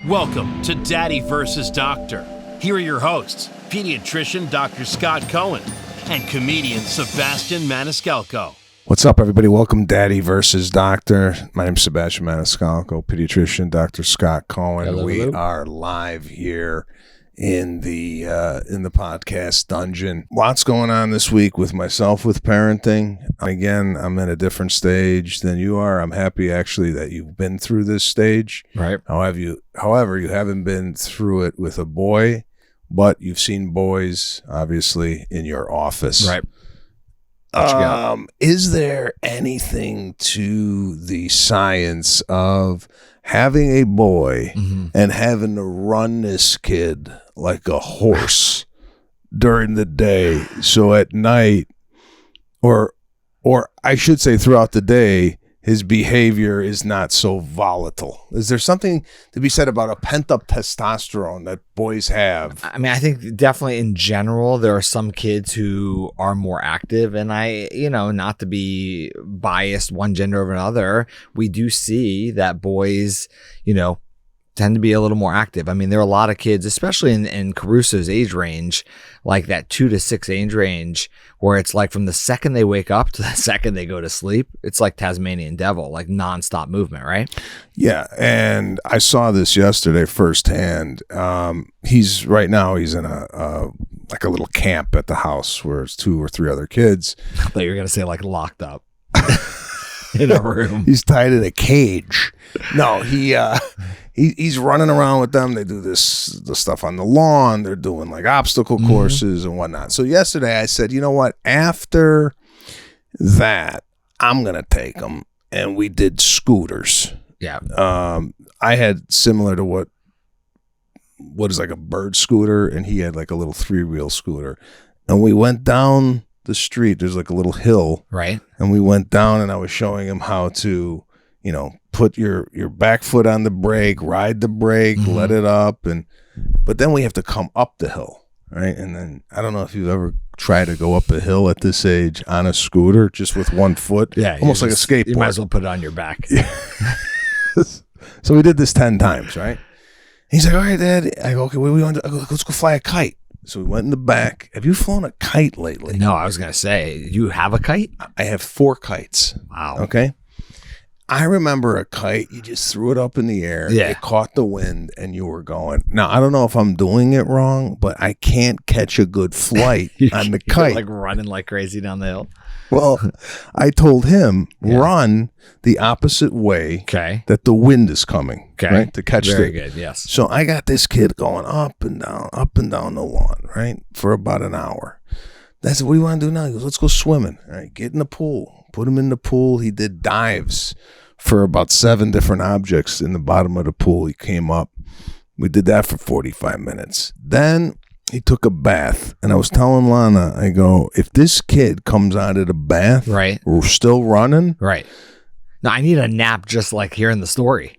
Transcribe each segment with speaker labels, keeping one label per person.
Speaker 1: Welcome to Daddy vs. Doctor. Here are your hosts, pediatrician Dr. Scott Cohen and comedian Sebastian Maniscalco.
Speaker 2: What's up, everybody? Welcome, Daddy versus Doctor. My name's Sebastian Maniscalco, pediatrician Dr. Scott Cohen.
Speaker 3: Hello,
Speaker 2: we
Speaker 3: hello.
Speaker 2: are live here in the podcast dungeon. Lots going on this week with myself with parenting. Again, I'm in a different stage than you are. I'm happy actually that you've been through this stage.
Speaker 3: Right.
Speaker 2: However, you haven't been through it with a boy, but you've seen boys obviously in your office.
Speaker 3: Right.
Speaker 2: Is there anything to the science of having a boy and having to run this kid like a horse during the day, so at night, or I should say throughout the day, his behavior is not so volatile? Is there something to be said about a pent-up testosterone that boys have?
Speaker 3: I mean, I think definitely in general, there are some kids who are more active, and not to be biased one gender over another, we do see that boys, tend to be a little more active. I mean, there are a lot of kids, especially in Caruso's age range, like that 2 to 6 age range, where it's like from the second they wake up to the second they go to sleep, it's like Tasmanian devil, like nonstop movement, right?
Speaker 2: Yeah, and I saw this yesterday firsthand. He's in a like a little camp at the house where it's 2 or 3 other kids.
Speaker 3: I thought you were going to say like locked up in a room.
Speaker 2: He's tied in a cage. No, he's running around with them. They do the stuff on the lawn. They're doing like obstacle courses and whatnot. So yesterday I said, you know what? After that, I'm going to take him. And we did scooters.
Speaker 3: Yeah.
Speaker 2: I had similar to what is like a bird scooter, and he had like a little 3-wheel scooter. And we went down the street. There's like a little hill.
Speaker 3: Right.
Speaker 2: And we went down, and I was showing him how to, put your back foot on the brake, ride the brake, let it up. But then we have to come up the hill, right? And then I don't know if you've ever tried to go up a hill at this age on a scooter, just with one foot.
Speaker 3: Yeah.
Speaker 2: Almost like a skateboard.
Speaker 3: You might as well put it on your back.
Speaker 2: Yeah. So we did this 10 times, right? He's like, all right, Dad. I go, okay, what do we want to do? I go, let's go fly a kite. So we went in the back. Have you flown a kite lately?
Speaker 3: No, I was going to say, you have a kite?
Speaker 2: I have 4 kites.
Speaker 3: Wow.
Speaker 2: Okay. I remember a kite, you just threw it up in the air,
Speaker 3: Yeah.
Speaker 2: it caught the wind, and you were going. Now, I don't know if I'm doing it wrong, but I can't catch a good flight on the kite.
Speaker 3: Like running like crazy down the hill.
Speaker 2: Well, I told him, run the opposite way
Speaker 3: Okay.
Speaker 2: that the wind is coming, right, to catch
Speaker 3: Very good, yes.
Speaker 2: So I got this kid going up and down the lawn, right, for about an hour. That's what do you want to do now? He goes, let's go swimming. All right, get in the pool. Put him in the pool. He did dives for about 7 different objects in the bottom of the pool. He came up. We did that for 45 minutes. Then he took a bath. And I was telling Lana, I go, if this kid comes out of the bath,
Speaker 3: Right.
Speaker 2: we're still running.
Speaker 3: Right. Now, I need a nap just like hearing the story.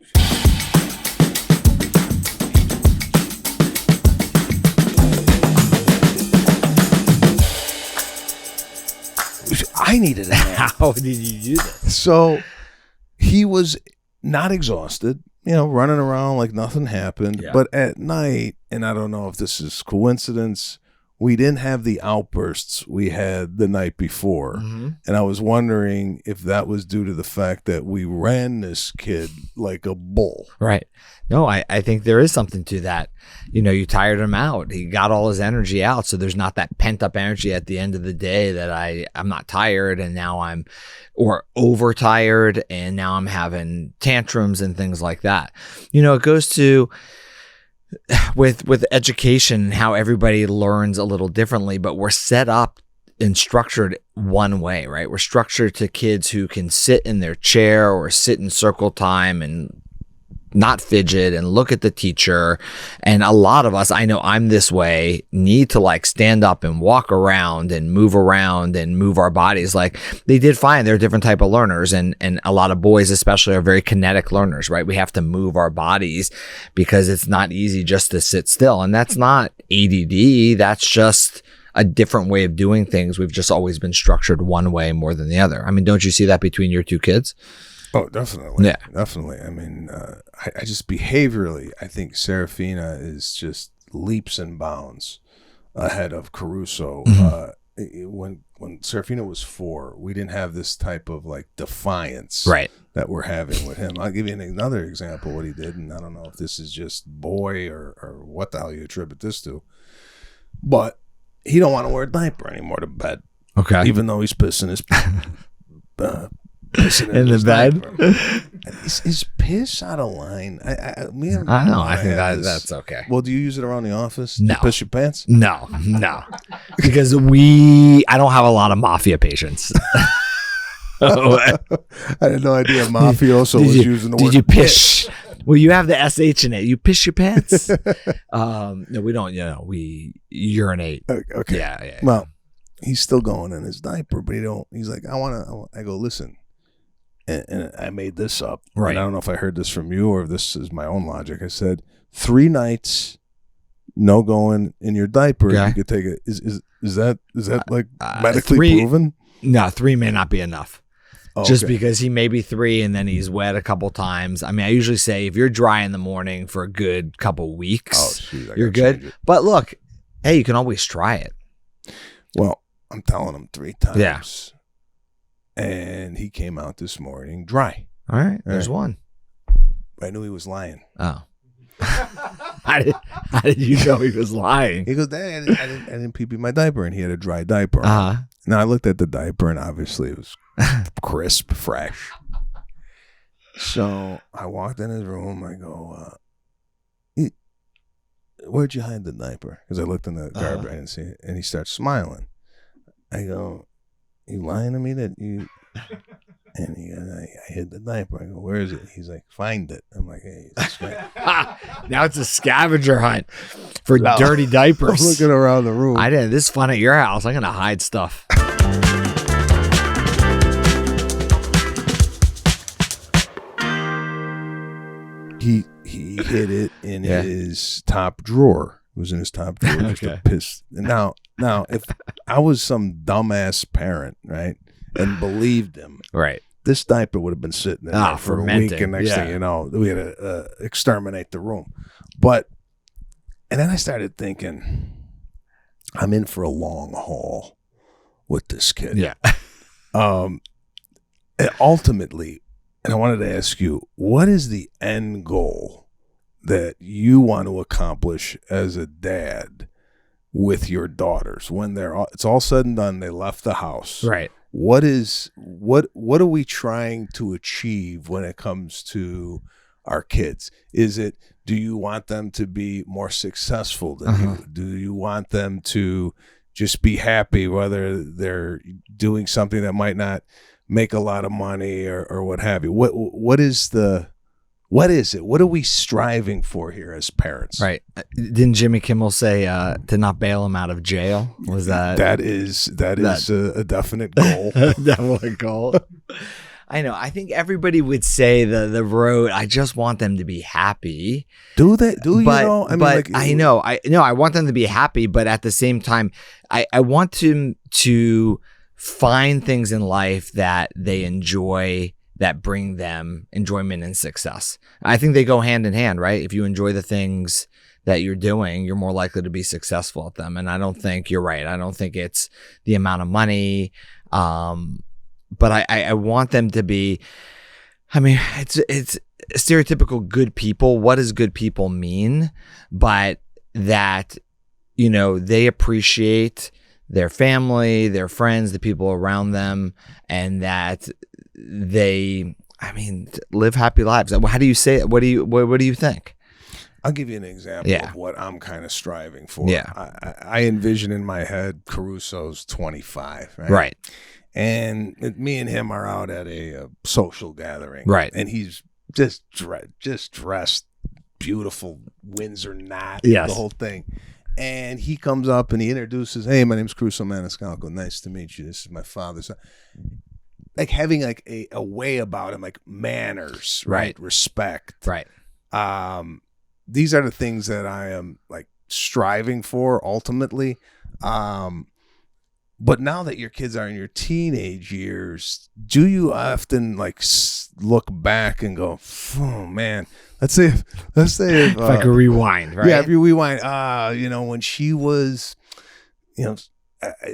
Speaker 2: I needed a nap.
Speaker 3: How did you do this?
Speaker 2: So he was not exhausted, running around like nothing happened.
Speaker 3: Yeah.
Speaker 2: But at night, and I don't know if this is coincidence, we didn't have the outbursts we had the night before. And I was wondering if that was due to the fact that we ran this kid like a bull.
Speaker 3: Right. No, I think there is something to that. You tired him out. He got all his energy out. So there's not that pent up energy at the end of the day that I'm not tired and now I'm overtired and now I'm having tantrums and things like that. It goes to with education, how everybody learns a little differently, but we're set up and structured one way, right? We're structured to kids who can sit in their chair or sit in circle time and not fidget and look at the teacher. And a lot of us, I know I'm this way, need to like stand up and walk around and move our bodies. Like they did fine. They're a different type of learners. And a lot of boys especially are very kinetic learners, right? We have to move our bodies because it's not easy just to sit still. And that's not ADD. That's just a different way of doing things. We've just always been structured one way more than the other. I mean, don't you see that between your 2 kids?
Speaker 2: Oh, definitely.
Speaker 3: Yeah.
Speaker 2: Definitely. I mean, I just behaviorally, I think Serafina is just leaps and bounds ahead of Caruso. When Serafina was 4, we didn't have this type of like defiance that we're having with him. I'll give you another example of what he did, and I don't know if this is just boy or what the hell you attribute this to, but he don't want to wear a diaper anymore to bed.
Speaker 3: Okay.
Speaker 2: Even though he's pissing his
Speaker 3: in the bed.
Speaker 2: Is piss out of line? I
Speaker 3: know. I think that's okay.
Speaker 2: Well, do you use it around the office?
Speaker 3: No.
Speaker 2: Do you piss your pants?
Speaker 3: No. Because I don't have a lot of mafia patients.
Speaker 2: I had no idea mafioso was using the word.
Speaker 3: Did you piss? Well, you have the SH in it. You piss your pants? No, we don't. We urinate.
Speaker 2: Okay.
Speaker 3: Yeah.
Speaker 2: Well, he's still going in his diaper, but he's like, I go, listen. And I made this up.
Speaker 3: Right.
Speaker 2: And I don't know if I heard this from you or if this is my own logic. I said 3 nights, no going in your diaper.
Speaker 3: Okay.
Speaker 2: You could take it. Is that like medically proven?
Speaker 3: No, 3 may not be enough.
Speaker 2: Oh,
Speaker 3: just
Speaker 2: okay.
Speaker 3: because he may be 3 and then he's wet a couple times. I mean, I usually say if you're dry in the morning for a good couple weeks, you're good. But look, hey, you can always try it.
Speaker 2: Well, I'm telling him 3 times.
Speaker 3: Yeah.
Speaker 2: And he came out this morning dry.
Speaker 3: All right, there's one.
Speaker 2: I knew he was lying.
Speaker 3: Oh. How did you know he was lying?
Speaker 2: He goes, Daddy, I didn't pee my diaper, and he had a dry diaper.
Speaker 3: Uh-huh.
Speaker 2: Now I looked at the diaper, and obviously it was crisp, fresh. So I walked in his room. I go, where'd you hide the diaper? Because I looked in the garbage, I didn't see it, and he starts smiling. I go, you lying to me that you? And he goes, I hid the diaper. I go, where is it? He's like, find it. I'm like, hey, that's right.
Speaker 3: Now it's a scavenger hunt for dirty diapers.
Speaker 2: I'm looking around the room.
Speaker 3: I did. This is fun at your house. I'm gonna hide stuff.
Speaker 2: He hid it in his top drawer. It was in his top drawer. Just to piss. Now, if I was some dumbass parent, right, and believed him,
Speaker 3: right,
Speaker 2: this diaper would have been sitting there for a week, and next thing you know, we had to exterminate the room. And then I started thinking, I'm in for a long haul with this kid.
Speaker 3: Yeah.
Speaker 2: And ultimately, and I wanted to ask you, what is the end goal that you want to accomplish as a dad with your daughters when it's all said and done? They left the house,
Speaker 3: right?
Speaker 2: What are we trying to achieve when it comes to our kids? Do you want them to be more successful than you? Do you want them to just be happy, whether they're doing something that might not make a lot of money or what have you? What is it? What are we striving for here as parents?
Speaker 3: Right. Didn't Jimmy Kimmel say to not bail him out of jail? Was that
Speaker 2: is a definite goal.
Speaker 3: Definite goal. I know. I think everybody would say the road. I just want them to be happy.
Speaker 2: Do they? Do you know?
Speaker 3: I know. I want them to be happy, but at the same time, I want them to find things in life that they enjoy, that bring them enjoyment and success. I think they go hand in hand, right? If you enjoy the things that you're doing, you're more likely to be successful at them. And I don't think you're right. I don't think it's the amount of money. But I want them to be, I mean, it's stereotypical good people. What does good people mean? But that, they appreciate their family, their friends, the people around them, and that they, live happy lives. How do you say it? What do you think?
Speaker 2: I'll give you an example of what I'm kind of striving for.
Speaker 3: Yeah.
Speaker 2: I envision in my head Caruso's 25, right?
Speaker 3: Right.
Speaker 2: And me and him are out at a social gathering.
Speaker 3: Right.
Speaker 2: And he's just dressed beautiful, Windsor knot,
Speaker 3: yes,
Speaker 2: the whole thing. And he comes up and he introduces, hey, my name's Caruso Maniscalco. Nice to meet you. This is my father's son. Like having like a way about him, like manners, right? Respect.
Speaker 3: Right.
Speaker 2: These are the things that I am like striving for ultimately. But now that your kids are in your teenage years, do you often like look back and go, "Oh man, let's say if
Speaker 3: I could rewind, right?
Speaker 2: Yeah, if you rewind, when she was,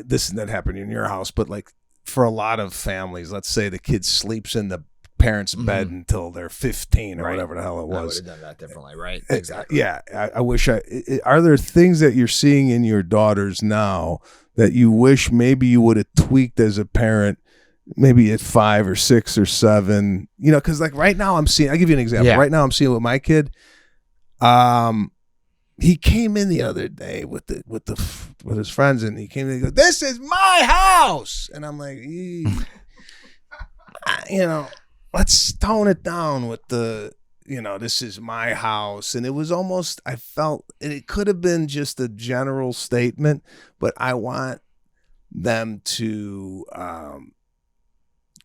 Speaker 2: this that happened in your house, but like for a lot of families, let's say the kid sleeps in the parents' bed until they're 15 or whatever the hell it was.
Speaker 3: I would have done that differently, right? Exactly.
Speaker 2: Yeah, I wish are there things that you're seeing in your daughters now that you wish maybe you would have tweaked as a parent, maybe at 5 or 6 or 7, because like right now I'll give you an example.
Speaker 3: Yeah.
Speaker 2: Right now I'm seeing with my kid, he came in the other day with his friends, and he came in and he goes, "This is my house," and I'm like, let's tone it down with the, this is my house. And it was almost, I felt it could have been just a general statement, but I want them to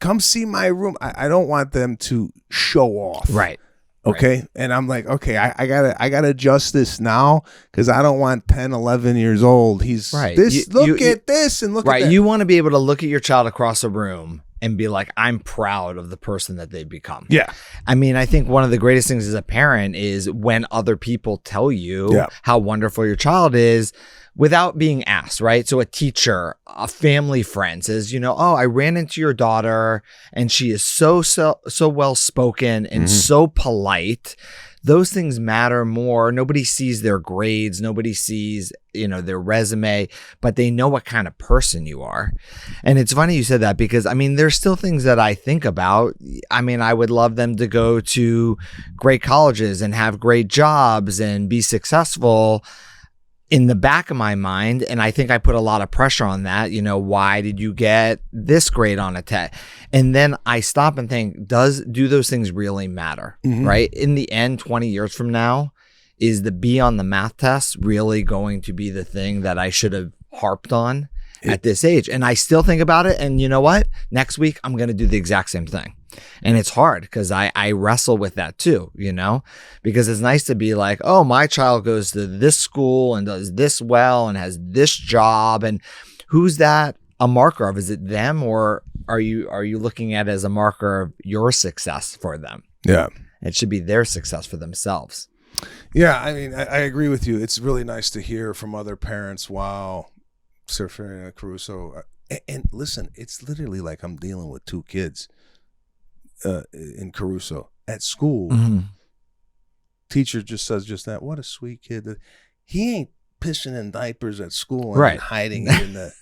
Speaker 2: come see my room. I don't want them to show off.
Speaker 3: Right.
Speaker 2: Okay.
Speaker 3: Right.
Speaker 2: And I'm like, okay, I gotta adjust this now, because I don't want 10, 11 years old. He's
Speaker 3: right.
Speaker 2: Look at this and look at that.
Speaker 3: Right. You want to be able to look at your child across a room and be like, I'm proud of the person that they've become.
Speaker 2: Yeah.
Speaker 3: I mean, I think one of the greatest things as a parent is when other people tell you how wonderful your child is without being asked, right? So a teacher, a family friend says, oh, I ran into your daughter and she is so well spoken and so polite. Those things matter more. Nobody sees their grades. Nobody sees, their resume, but they know what kind of person you are. And it's funny you said that, because, there's still things that I think about. I would love them to go to great colleges and have great jobs and be successful in the back of my mind. And I think I put a lot of pressure on that. Why did you get this grade on a test? And then I stop and think, do those things really matter? Right? In the end, 20 years from now, is the B on the math test really going to be the thing that I should have harped on at this age? And I still think about it. And you know what? Next week, I'm going to do the exact same thing. And it's hard, because I wrestle with that too, because it's nice to be like, oh, my child goes to this school and does this well and has this job. And who's that a marker of? Is it them, or are you looking at it as a marker of your success for them? Yeah. It should be their success for themselves.
Speaker 2: Yeah. I agree with you. It's really nice to hear from other parents. Wow. Sir Ferdinand Caruso. And listen, it's literally like I'm dealing with 2 kids. In Caruso at school, teacher just says just that. What a sweet kid. He ain't pissing in diapers at school and hiding it in the.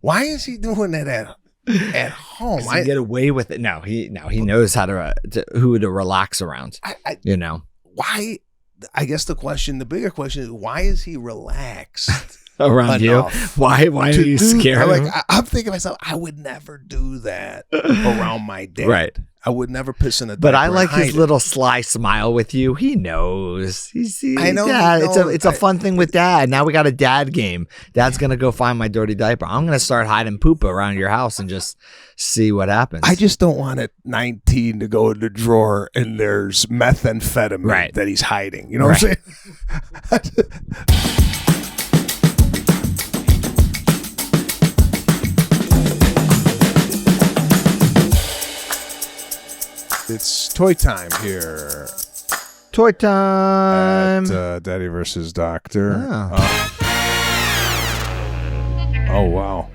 Speaker 2: Why is he doing that at home?
Speaker 3: I get away with it. No, he knows how who to relax around.
Speaker 2: Why? I guess the bigger question is, why is he relaxed
Speaker 3: around enough? You? Why are you scared?
Speaker 2: I'm thinking to myself, I would never do that around my dad. Right. I would never piss in a diaper.
Speaker 3: But I like his little sly smile with you. He knows.
Speaker 2: I know.
Speaker 3: Dad. It's a fun thing with Dad. Now we got a dad game. Dad's gonna go find my dirty diaper. I'm gonna start hiding poop around your house and just see what happens.
Speaker 2: I just don't want at 19 to go in the drawer and there's methamphetamine that he's hiding. You know what I'm saying? It's toy time here.
Speaker 3: Toy time.
Speaker 2: At Daddy versus Doctor. Oh, wow.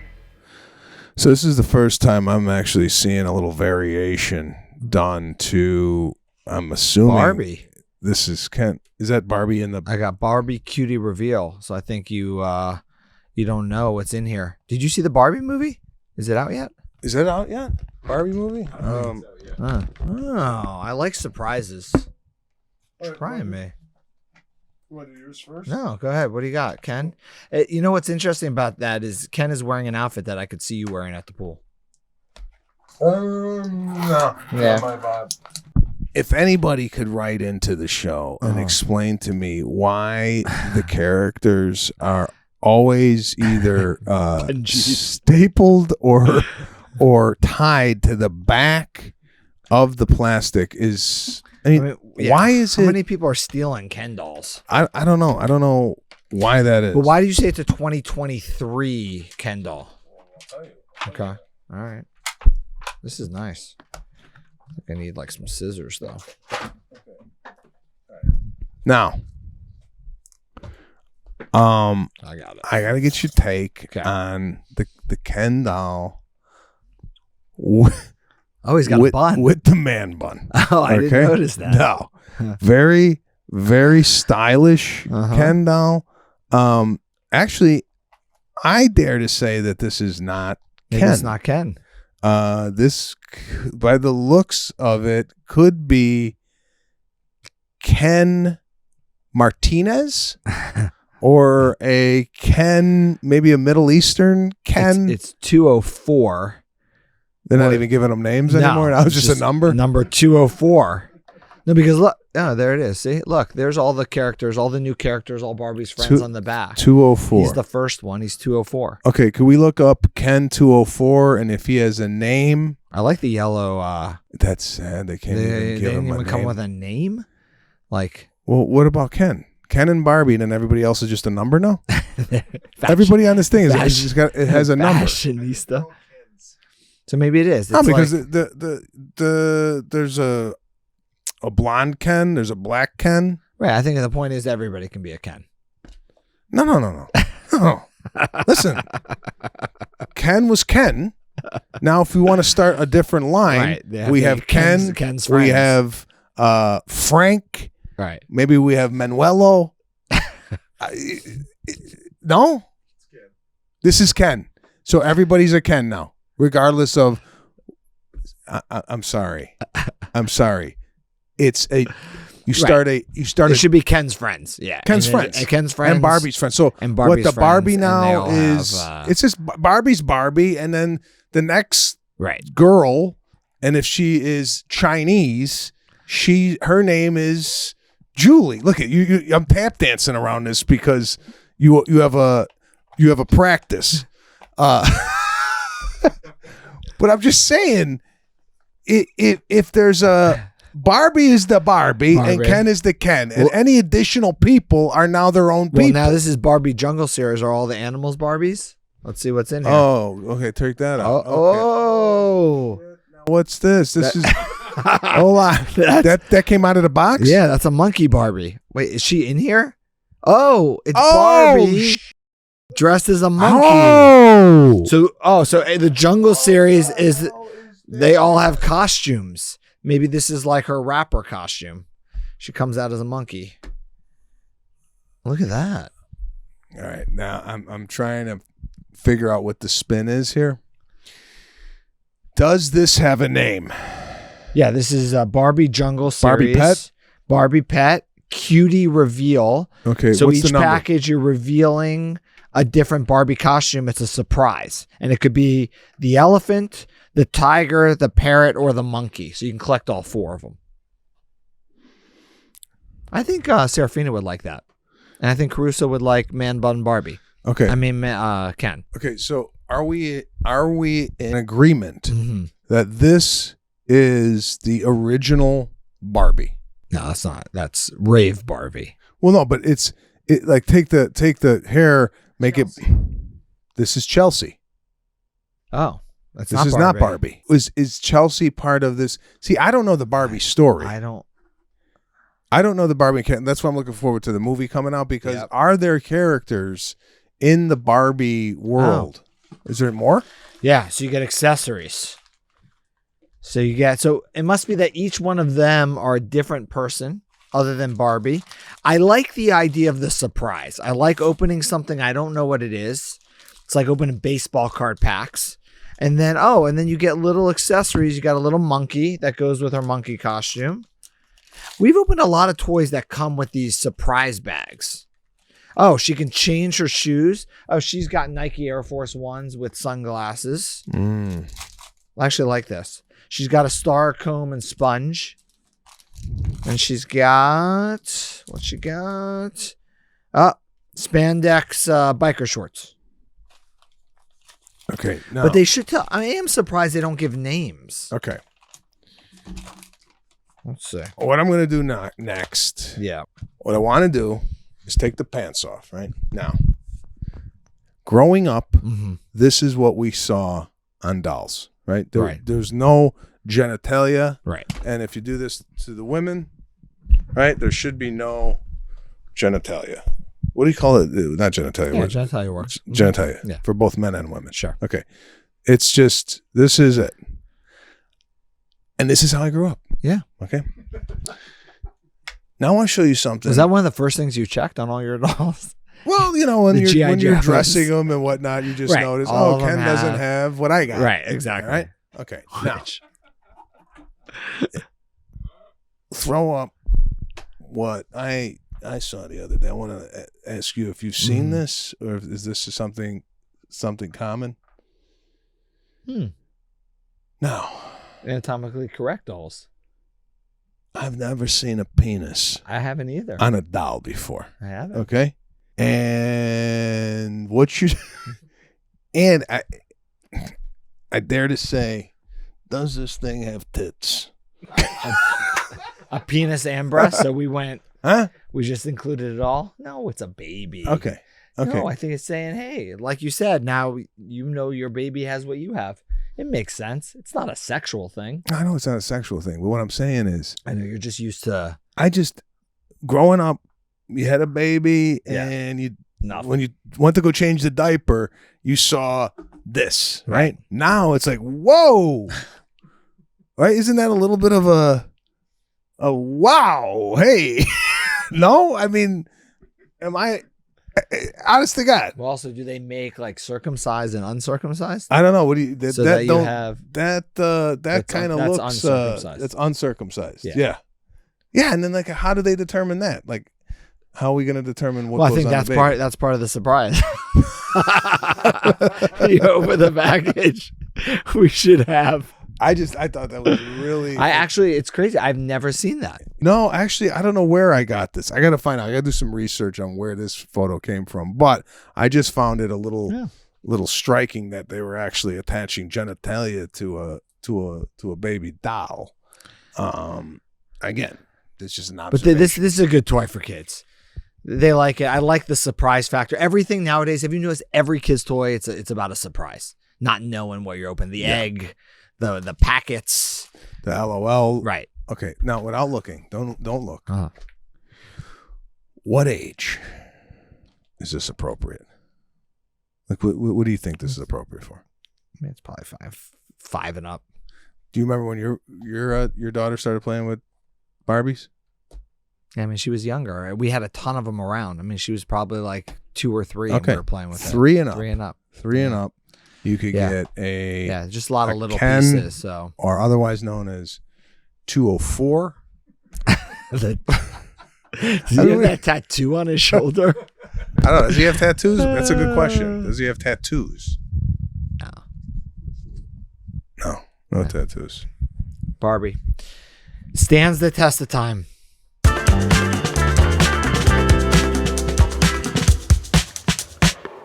Speaker 2: So this is the first time I'm actually seeing a little variation done to, I'm assuming.
Speaker 3: Barbie.
Speaker 2: This is Kent. Is that Barbie in the...
Speaker 3: I got Barbie Cutie Reveal. So I think you don't know what's in here. Did you see the Barbie movie? Is it out yet?
Speaker 2: Is it out yet? Barbie movie?
Speaker 3: I like surprises. Try me.
Speaker 2: You want to do yours first?
Speaker 3: No, go ahead. What do you got, Ken? You know what's interesting about that is Ken is wearing an outfit that I could see you wearing at the pool.
Speaker 2: No. Yeah. If anybody could write into the show and explain to me why the characters are always either stapled or tied to the back of the plastic is... why is
Speaker 3: How
Speaker 2: it...
Speaker 3: many people are stealing Ken dolls?
Speaker 2: I don't know. I don't know why that is.
Speaker 3: But why do you say it's a 2023 Ken doll?
Speaker 2: tell you.
Speaker 3: Okay. All right. This is nice. I think I need like some scissors though.
Speaker 2: Now,
Speaker 3: I got it.
Speaker 2: I gotta get your take on the Ken doll.
Speaker 3: Oh, he's got a bun
Speaker 2: with the man bun.
Speaker 3: Oh, I didn't notice that.
Speaker 2: No, very, very stylish Ken doll. Actually, I dare to say that this is not Ken.
Speaker 3: It's not Ken.
Speaker 2: This, by the looks of it, could be Ken Martinez or a Ken, maybe a Middle Eastern Ken.
Speaker 3: It's 204.
Speaker 2: They're not even giving them names anymore. That was just a number.
Speaker 3: Number 204. No, because look, there it is. See, look, there's all the characters, all the new characters, all Barbie's friends on the back.
Speaker 2: 204.
Speaker 3: He's the first one. He's 204.
Speaker 2: Okay, can we look up Ken 204 and if he has a name?
Speaker 3: I like the yellow.
Speaker 2: That's sad. They can't even give him a name.
Speaker 3: Come with a name. Like,
Speaker 2: well, what about Ken? Ken and Barbie, and then everybody else is just a number now. Everybody on this thing is just got it has a number.
Speaker 3: Fashionista. So maybe it is.
Speaker 2: No, because there's a blonde Ken, there's a black Ken.
Speaker 3: Right. I think the point is everybody can be a Ken.
Speaker 2: No. Listen, Ken was Ken. Now, if we want to start a different line, we have Ken.
Speaker 3: Ken's
Speaker 2: we have Frank.
Speaker 3: Right.
Speaker 2: Maybe we have Manuelo. No, this is Ken. So everybody's a Ken now, regardless of. I'm sorry. It's a. You start. It
Speaker 3: should be Ken's friends. Yeah.
Speaker 2: Ken's friends.
Speaker 3: Ken's friends.
Speaker 2: And Barbie's friends. So what the Barbie now is, it's just Barbie's Barbie, and then the next girl, and if she is Chinese, her name is Julie. Look at you. I'm tap dancing around this because you have a practice. But I'm just saying, if there's a Barbie is the Barbie and Ken is the Ken, and any additional people are now their own people.
Speaker 3: Well, now this is Barbie Jungle Series. Are all the animals Barbies? Let's see what's in here.
Speaker 2: Oh, okay. Take that out.
Speaker 3: Oh.
Speaker 2: What's this? This is. Hold on. That came out of the box?
Speaker 3: Yeah, that's a monkey Barbie. Wait, is she in here? Oh, it's Barbie dressed as a monkey. So the Jungle Series is they all have costumes. Maybe this is like her rapper costume. She comes out as a monkey. Look at that.
Speaker 2: All right. Now I'm trying to figure out what the spin is here. Does this have a name?
Speaker 3: Yeah, this is a Barbie Jungle Series. Barbie Pet. Cutie Reveal.
Speaker 2: Okay,
Speaker 3: so
Speaker 2: what's
Speaker 3: each
Speaker 2: the number?
Speaker 3: package you're revealing a different Barbie costume. It's a surprise. And it could be the elephant, the tiger, the parrot, or the monkey. So you can collect all four of them. I think Serafina would like that. And I think Caruso would like Man Bun Barbie.
Speaker 2: Okay.
Speaker 3: I mean, Ken.
Speaker 2: Okay, so are we in agreement that this is the original Barbie?
Speaker 3: No, that's not. That's Rave Barbie.
Speaker 2: Well, no, but it like take the hair, make Chelsea. This is Chelsea.
Speaker 3: Oh,
Speaker 2: this is not Barbie. Is Chelsea part of this? See, I don't know the Barbie story.
Speaker 3: I don't
Speaker 2: know the Barbie. That's why I'm looking forward to the movie coming out because are there characters in the Barbie world? Oh. Is there more?
Speaker 3: Yeah. So you get accessories. So it must be that each one of them are a different person other than Barbie. I like the idea of the surprise. I like opening something I don't know what it is. It's like opening baseball card packs. And then you get little accessories. You got a little monkey that goes with her monkey costume. We've opened a lot of toys that come with these surprise bags. Oh, she can change her shoes. Oh, she's got Nike Air Force Ones with sunglasses. I actually like this. She's got a star comb and sponge. And she's got... What she got? Spandex biker shorts.
Speaker 2: Okay. No.
Speaker 3: But they should tell... I am surprised they don't give names.
Speaker 2: Okay.
Speaker 3: Let's see.
Speaker 2: What I'm going to do next...
Speaker 3: Yeah.
Speaker 2: What I want to do is take the pants off, right? Now, growing up,
Speaker 3: Mm-hmm.
Speaker 2: this is what we saw on dolls, right?
Speaker 3: Right.
Speaker 2: There's no genitalia.
Speaker 3: Right.
Speaker 2: And if you do this to the women, right, there should be no genitalia. What do you call it? Not genitalia.
Speaker 3: Yeah,
Speaker 2: what?
Speaker 3: genitalia works.
Speaker 2: Genitalia.
Speaker 3: Yeah.
Speaker 2: For both men and women.
Speaker 3: Sure.
Speaker 2: Okay. It's just, this is it. And this is how I grew up.
Speaker 3: Yeah.
Speaker 2: Okay. Now I want to show you something.
Speaker 3: Was that one of the first things you checked on all your dolls?
Speaker 2: Well, you know, when
Speaker 3: The G.I.
Speaker 2: you're
Speaker 3: Joes.
Speaker 2: dressing them and whatnot, you just
Speaker 3: Right.
Speaker 2: notice,
Speaker 3: All
Speaker 2: oh,
Speaker 3: of them
Speaker 2: Ken doesn't
Speaker 3: have-
Speaker 2: have what I got.
Speaker 3: Right. Exactly.
Speaker 2: All right. Okay. Now, throw up what I saw the other day. I want to ask you if you've seen this, or if, is this something common? No,
Speaker 3: Anatomically correct dolls.
Speaker 2: I've never seen a penis
Speaker 3: I haven't either.
Speaker 2: on a doll before.
Speaker 3: I haven't.
Speaker 2: Okay, and what you and I dare to say, does this thing have tits?
Speaker 3: A penis and breast. So we went.
Speaker 2: Huh?
Speaker 3: We just included it all. No, it's a baby.
Speaker 2: Okay.
Speaker 3: No, I think it's saying, hey, like you said, now you know your baby has what you have. It makes sense. It's not a sexual thing.
Speaker 2: I know it's not a sexual thing, but what I'm saying is,
Speaker 3: I know you're just used to
Speaker 2: growing up, you had a baby,
Speaker 3: Yeah.
Speaker 2: and
Speaker 3: nothing.
Speaker 2: when you went to go change the diaper, you saw this, right? Now it's like, whoa, right? Isn't that a little bit of a wow? Hey, no, I mean, am I honest to God?
Speaker 3: Well, also, do they make like circumcised and uncircumcised?
Speaker 2: I don't know. What do you?
Speaker 3: So that you
Speaker 2: don't-
Speaker 3: have
Speaker 2: that kind of
Speaker 3: that's
Speaker 2: looks
Speaker 3: uncircumcised.
Speaker 2: that's uncircumcised.
Speaker 3: Yeah.
Speaker 2: Yeah, and then like, how do they determine that? Like, how are we going to determine what?
Speaker 3: Well, I
Speaker 2: goes
Speaker 3: think
Speaker 2: on
Speaker 3: that's
Speaker 2: the baby?
Speaker 3: that's part of the surprise. You open the package. We should have.
Speaker 2: I thought that was really.
Speaker 3: It's crazy. I've never seen that.
Speaker 2: No, actually, I don't know where I got this. I got to find out. I got to do some research on where this photo came from. But I just found it a little striking that they were actually attaching genitalia to a baby doll. Again, it's just an
Speaker 3: But
Speaker 2: observation.
Speaker 3: this is a good toy for kids. They like it. I like the surprise factor. Everything nowadays, have you noticed every kid's toy, it's about a surprise. Not knowing what you're opening. The egg, the packets.
Speaker 2: The LOL.
Speaker 3: Right.
Speaker 2: Okay. Now, without looking, don't look.
Speaker 3: Uh-huh.
Speaker 2: What age is this appropriate? Like, what do you think this is appropriate for?
Speaker 3: I mean, it's probably five and up.
Speaker 2: Do you remember when your daughter started playing with Barbies?
Speaker 3: Yeah, I mean, she was younger. We had a ton of them around. I mean, she was probably like 2 or 3 and
Speaker 2: Okay.
Speaker 3: we were playing with it.
Speaker 2: 3 and up.
Speaker 3: 3 and up.
Speaker 2: 3 and up. You could
Speaker 3: Yeah.
Speaker 2: get a
Speaker 3: Yeah, just a lot of little
Speaker 2: Ken,
Speaker 3: pieces. So
Speaker 2: or otherwise known as 204.
Speaker 3: does he have that tattoo on his shoulder?
Speaker 2: I don't know. Does he have tattoos? That's a good question. Does he have tattoos? No tattoos.
Speaker 3: Barbie stands the test of time.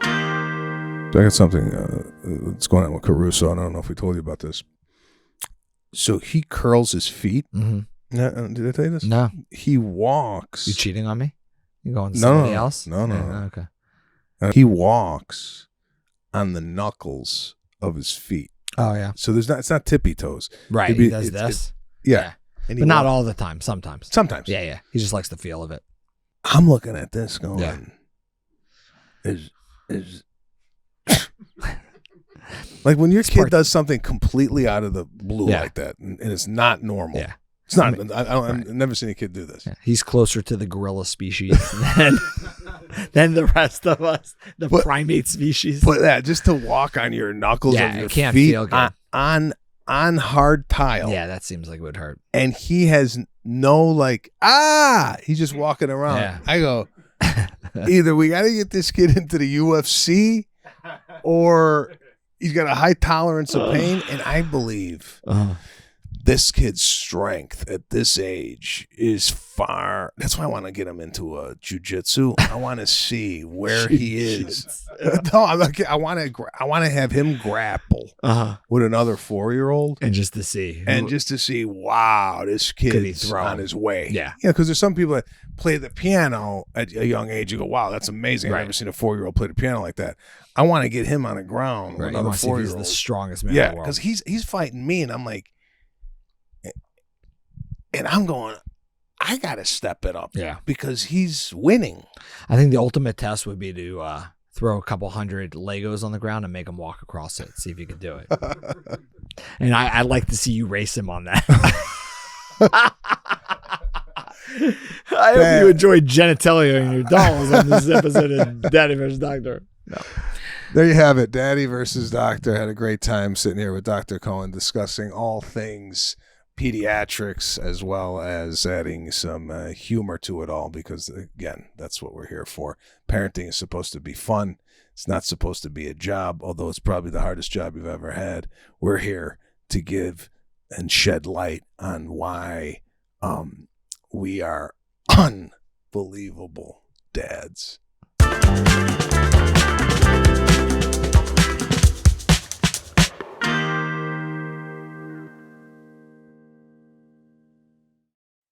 Speaker 2: I got something that's going on with Caruso. I don't know if we told you about this. So he curls his feet.
Speaker 3: Mm-hmm.
Speaker 2: Did I tell you this?
Speaker 3: No,
Speaker 2: He walks.
Speaker 3: you cheating on me? You going to
Speaker 2: No,
Speaker 3: somebody
Speaker 2: no,
Speaker 3: else?
Speaker 2: no, no,
Speaker 3: Yeah,
Speaker 2: no.
Speaker 3: Okay.
Speaker 2: He walks on the knuckles of his feet.
Speaker 3: Oh yeah.
Speaker 2: So it's not tippy toes.
Speaker 3: Right.
Speaker 2: It'd be-
Speaker 3: He does
Speaker 2: it's-
Speaker 3: this,
Speaker 2: Yeah. And he
Speaker 3: but not
Speaker 2: walks-
Speaker 3: all the time. Sometimes.
Speaker 2: Sometimes.
Speaker 3: Yeah. He just likes the feel of it.
Speaker 2: I'm looking at this going,
Speaker 3: Yeah.
Speaker 2: is like when your kid does something completely out of the blue
Speaker 3: Yeah.
Speaker 2: like that, and it's not normal.
Speaker 3: Yeah.
Speaker 2: It's not.
Speaker 3: I mean,
Speaker 2: I've never seen a kid do this.
Speaker 3: Yeah. He's closer to the gorilla species than the rest of us, the primate species.
Speaker 2: But yeah, just to walk on your knuckles
Speaker 3: Yeah,
Speaker 2: of your
Speaker 3: it can't
Speaker 2: feet
Speaker 3: feel good.
Speaker 2: on hard tile.
Speaker 3: Yeah, that seems like it would hurt.
Speaker 2: And he has no he's just walking around.
Speaker 3: Yeah.
Speaker 2: I go, either we got to get this kid into the UFC or he's got a high tolerance of pain. And I believe this kid's strength at this age is far. That's why I want to get him into a jiu-jitsu. I want to see where he is. No, I want to have him grapple with another 4-year-old,
Speaker 3: and just to see,
Speaker 2: wow, this kid's on his way.
Speaker 3: Yeah,
Speaker 2: because there's some people that play the piano at a young age. You go, wow, that's amazing.
Speaker 3: Right.
Speaker 2: I've never seen a 4-year-old play the piano like that. I want to get him on the ground with another 4-year-old.
Speaker 3: He's the strongest man in the world.
Speaker 2: Because he's fighting me, and I'm like. And I'm going, I got to step it up.
Speaker 3: Yeah.
Speaker 2: Because he's winning.
Speaker 3: I think the ultimate test would be to throw a couple hundred Legos on the ground and make him walk across it. See if you could do it. And I'd like to see you race him on that. I hope you enjoyed genitalia and your dolls on this episode of Daddy vs. Doctor. No.
Speaker 2: There you have it. Daddy versus Doctor. Had a great time sitting here with Dr. Cohen discussing all things pediatrics, as well as adding some humor to it all, because again, that's what we're here for. Parenting is supposed to be fun. It's not supposed to be a job, although it's probably the hardest job you've ever had. We're here to give and shed light on why we are unbelievable dads.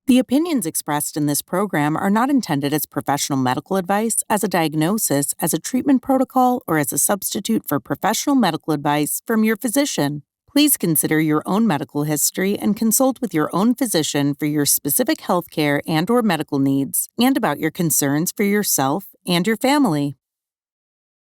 Speaker 4: The opinions expressed in this program are not intended as professional medical advice, as a diagnosis, as a treatment protocol, or as a substitute for professional medical advice from your physician. Please consider your own medical history and consult with your own physician for your specific healthcare and/or medical needs, and about your concerns for yourself and your family.